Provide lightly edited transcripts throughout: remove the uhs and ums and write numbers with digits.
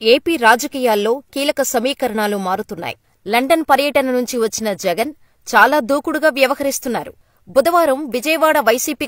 AP రాజకీయాల్లో కీలక సమీకరణాలు మారుతున్నాయి. లండన్ పర్యటన నుంచి వచ్చిన జగన్ చాలా దూకుడుగా వ్యవహరిస్తున్నారు. బుధవారం విజయవాడ వైసీపీ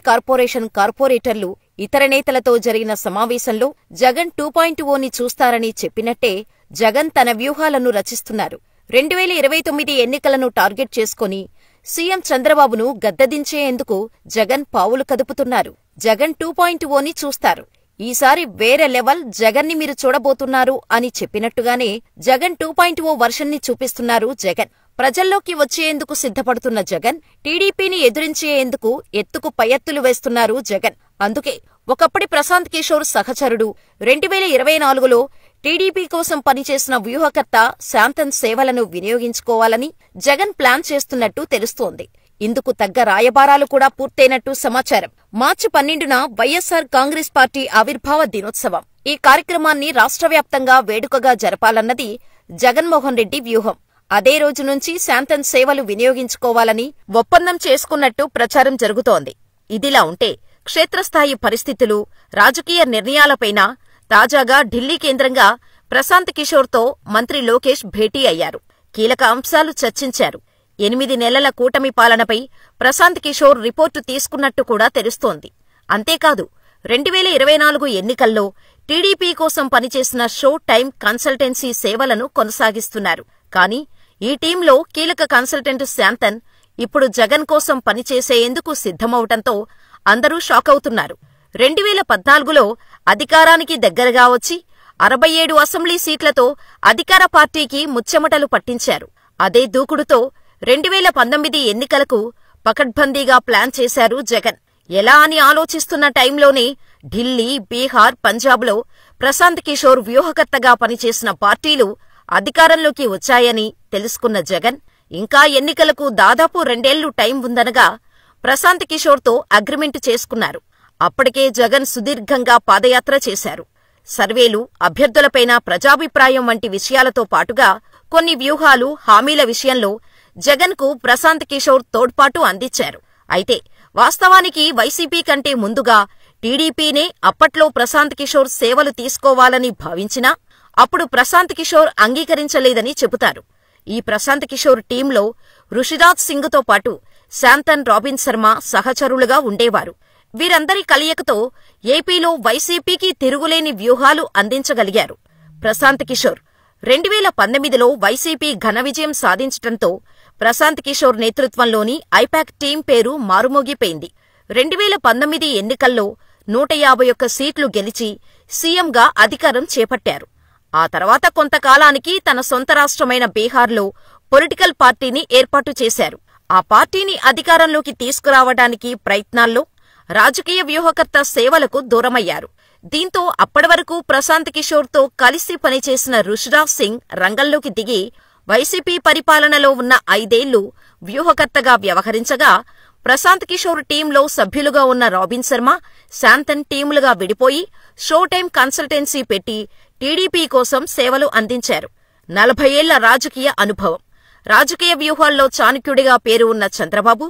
కార్పొరేటర్లు ఇతర నేతలతో జరిగిన సమావేశంలో జగన్ 2.0ని చూస్తారని చెప్పినట్టే జగన్ తన వ్యూహాలను రచిస్తున్నారు. 2029 ఎన్నికలను టార్గెట్ చేసుకుని సీఎం చంద్రబాబును గద్దెదించేందుకు జగన్ పావులు కదుపుతున్నారు. జగన్ 2.0ని చూస్తారు. ఈసారి వేరే లెవెల్ జగన్ని మీరు చూడబోతున్నారు అని చెప్పినట్టుగానే జగన్ 2.0 వర్షన్ని చూపిస్తున్నారు జగన్. ప్రజల్లోకి వచ్చేందుకు సిద్ధపడుతున్న జగన్ టీడీపీని ఎదురించేందుకు ఎత్తుకు పై ఎత్తులు వేస్తున్నారు జగన్. అందుకే ఒకప్పటి ప్రశాంత్ కిషోర్ సహచరుడు 2024లో టీడీపీ కోసం పనిచేసిన వ్యూహకర్త శాంతన్ సేవలను వినియోగించుకోవాలని జగన్ ప్లాన్ చేస్తున్నట్టు తెలుస్తోంది. ఇందుకు తగ్గ రాయబారాలు కూడా పూర్తయినట్టు సమాచారం. మార్చి 12న వైఎస్సార్ కాంగ్రెస్ పార్టీ ఆవిర్భావ దినోత్సవం. ఈ కార్యక్రమాన్ని రాష్ట్రవ్యాప్తంగా వేడుకగా జరపాలన్నది జగన్మోహన్ రెడ్డి వ్యూహం. అదే రోజు నుంచి శాంతన్ సేవలు వినియోగించుకోవాలని ఒప్పందం చేసుకున్నట్టు ప్రచారం జరుగుతోంది. ఇదిలా ఉంటే క్షేత్రస్థాయి పరిస్థితులు, రాజకీయ నిర్ణయాలపైన తాజాగా ఢిల్లీ కేంద్రంగా ప్రశాంత్ కిషోర్తో మంత్రి లోకేష్ భేటీ అయ్యారు. కీలక అంశాలు చర్చించారు. 8 నెలల కూటమి పాలనపై ప్రశాంత్ కిషోర్ రిపోర్టు తీసుకున్నట్టు కూడా తెలుస్తోంది. అంతేకాదు 2024 ఎన్నికల్లో టీడీపీ కోసం పనిచేసిన షో టైం కన్సల్టెన్సీ సేవలను కొనసాగిస్తున్నారు. కానీ ఈ టీంలో కీలక కన్సల్టెంట్ శాంతన్ ఇప్పుడు జగన్ కోసం పనిచేసేందుకు సిద్ధమవటంతో అందరూ షాకవుతున్నారు. 2014లో అధికారానికి దగ్గరగా వచ్చి 67 అసెంబ్లీ సీట్లతో అధికార పార్టీకి ముచ్చెమటలు పట్టించారు. అదే దూకుడుతో 2019 ఎన్నికలకు పకడ్బందీగా ప్లాన్ చేశారు జగన్. ఎలా అని ఆలోచిస్తున్న టైంలోనే ఢిల్లీ, బీహార్, పంజాబ్లో ప్రశాంత్ కిషోర్ వ్యూహకర్తగా పనిచేసిన పార్టీలు అధికారంలోకి వచ్చాయని తెలుసుకున్న జగన్ ఇంకా ఎన్నికలకు దాదాపు 2 ఏళ్లు టైం ఉందనగా ప్రశాంత్ కిషోర్తో అగ్రిమెంట్ చేసుకున్నారు. అప్పటికే జగన్ సుదీర్ఘంగా పాదయాత్ర చేశారు. సర్వేలు, అభ్యర్థులపైన ప్రజాభిప్రాయం వంటి విషయాలతో పాటుగా కొన్ని వ్యూహాలు, హామీల విషయంలో జగన్కు ప్రశాంత్ కిషోర్ తోడ్పాటు అందించారు. అయితే వాస్తవానికి వైసీపీ కంటే ముందుగా టీడీపీనే అప్పట్లో ప్రశాంత్ కిషోర్ సేవలు తీసుకోవాలని భావించినా అప్పుడు ప్రశాంత్ కిషోర్ అంగీకరించలేదని చెబుతారు. ఈ ప్రశాంత్ కిషోర్ టీంలో రుషిరాజ్ సింగ్తో పాటు శాంతన్, రాబిన్ శర్మ సహచరులుగా ఉండేవారు. వీరందరి కలయికతో ఏపీలో వైసీపీకి తిరుగులేని వ్యూహాలు అందించగలిగారు ప్రశాంత్ కిషోర్. 2019లో వైసీపీ ఘన విజయం సాధించటంతో ప్రశాంత్ కిషోర్ నేతృత్వంలోని ఐపాక్ టీం పేరు మారుమోగిపోయింది. 2019 ఎన్నికల్లో 151 సీట్లు గెలిచి సీఎంగా అధికారం చేపట్టారు. ఆ తర్వాత కొంతకాలానికి తన సొంత రాష్ట్రమైన బీహార్లో పొలిటికల్ పార్టీని ఏర్పాటు చేశారు. ఆ పార్టీని అధికారంలోకి తీసుకురావడానికి ప్రయత్నాల్లో రాజకీయ వ్యూహకర్త సేవలకు దూరమయ్యారు. దీంతో అప్పటివరకు ప్రశాంత్ కిషోర్తో కలిసి పనిచేసిన రుషిరాజ్ సింగ్ రంగంలోకి దిగి వైసీపీ పరిపాలనలో ఉన్న 5 ఏళ్లు వ్యూహకర్తగా వ్యవహరించగా, ప్రశాంత్ కిషోర్ టీంలో సభ్యులుగా ఉన్న రాబిన్ శర్మ, శాంతన్ టీములుగా విడిపోయి షో టైం కన్సల్టెన్సీ పెట్టి టీడీపీ కోసం సేవలు అందించారు. 40 ఏళ్ల రాజకీయ అనుభవం, రాజకీయ వ్యూహాల్లో చాణక్యుడిగా పేరు ఉన్న చంద్రబాబు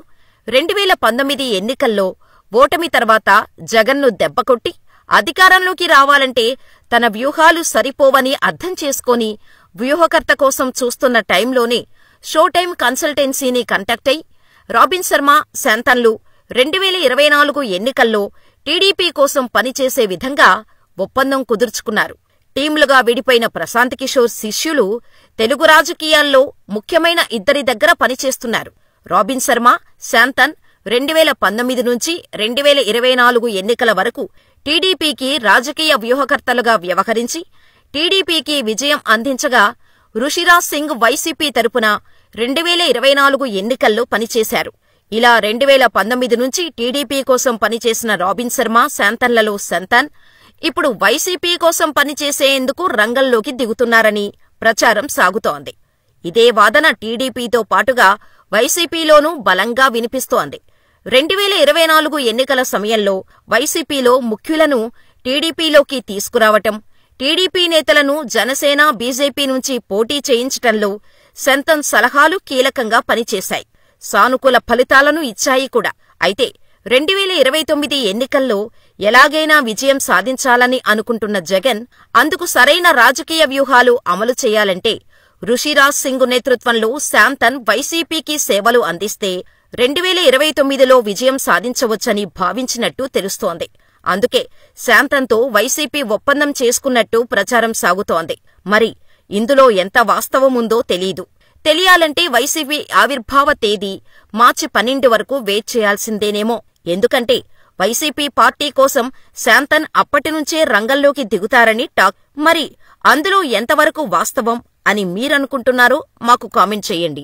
2019 ఎన్నికల్లో ఓటమి తర్వాత జగన్ను దెబ్బకొట్టి అధికారంలోకి రావాలంటే తన వ్యూహాలు సరిపోవని అర్థం చేసుకుని వ్యూహకర్త కోసం చూస్తున్న టైంలోనే షో టైం కన్సల్టెన్సీని కాంటాక్ట్ అయి రాబిన్ శర్మ, శాంతన్లు 2024 ఎన్నికల్లో టీడీపీ కోసం పనిచేసే విధంగా ఒప్పందం కుదుర్చుకున్నారు. టీంలుగా విడిపోయిన ప్రశాంత్ కిషోర్ శిష్యులు తెలుగు రాజకీయాల్లో ముఖ్యమైన ఇద్దరి దగ్గర పనిచేస్తున్నారు. రాబిన్ శర్మ, శాంతన్ 2019 నుంచి 2024 ఎన్నికల వరకు టీడీపీకి రాజకీయ వ్యూహకర్తలుగా వ్యవహరించి టీడీపీకి విజయం అందించగా, రుషిరాజ్ సింగ్ వైసీపీ తరపున 2024 ఎన్నికల్లో పనిచేశారు. ఇలా 2019 నుంచి టీడీపీ కోసం పనిచేసిన రాబిన్ శర్మ, శాంతన్లలో శాంతన్ ఇప్పుడు వైసీపీ కోసం పనిచేసేందుకు రంగంలోకి దిగుతున్నారని ప్రచారం సాగుతోంది. ఇదే వాదన టీడీపీతో పాటుగా వైసీపీలోనూ బలంగా వినిపిస్తోంది. 2024 ఎన్నికల సమయంలో వైసీపీలో ముఖ్యులను టీడీపీలోకి తీసుకురావటం, టీడీపీ నేతలను జనసేన, బీజేపీ నుంచి పోటీ చేయించటంలో శాంతన్ సలహాలు కీలకంగా పనిచేశాయి. సానుకూల ఫలితాలను ఇచ్చాయి కూడా. అయితే 2029 ఎన్నికల్లో ఎలాగైనా విజయం సాధించాలని అనుకుంటున్న జగన్ అందుకు సరైన రాజకీయ వ్యూహాలు అమలు చేయాలంటే రుషిరాజ్ సింగ్ నేతృత్వంలో శాంతన్ వైసీపీకి సేవలు అందిస్తే 2029లో విజయం సాధించవచ్చని భావించినట్టు తెలుస్తోంది. అందుకే శాంతన్తో వైసీపీ ఒప్పందం చేసుకున్నట్టు ప్రచారం సాగుతోంది. మరి ఇందులో ఎంత వాస్తవముందో తెలీదు. తెలియాలంటే వైసీపీ ఆవిర్భావ తేదీ మార్చి 12 వరకు వెయిట్ చేయాల్సిందేనేమో. ఎందుకంటే వైసీపీ పార్టీ కోసం శాంతన్ అప్పటినుంచే రంగంలోకి దిగుతారని టాక్. మరి అందులో ఎంతవరకు వాస్తవం అని మీరనుకుంటున్నారో మాకు కామెంట్ చేయండి.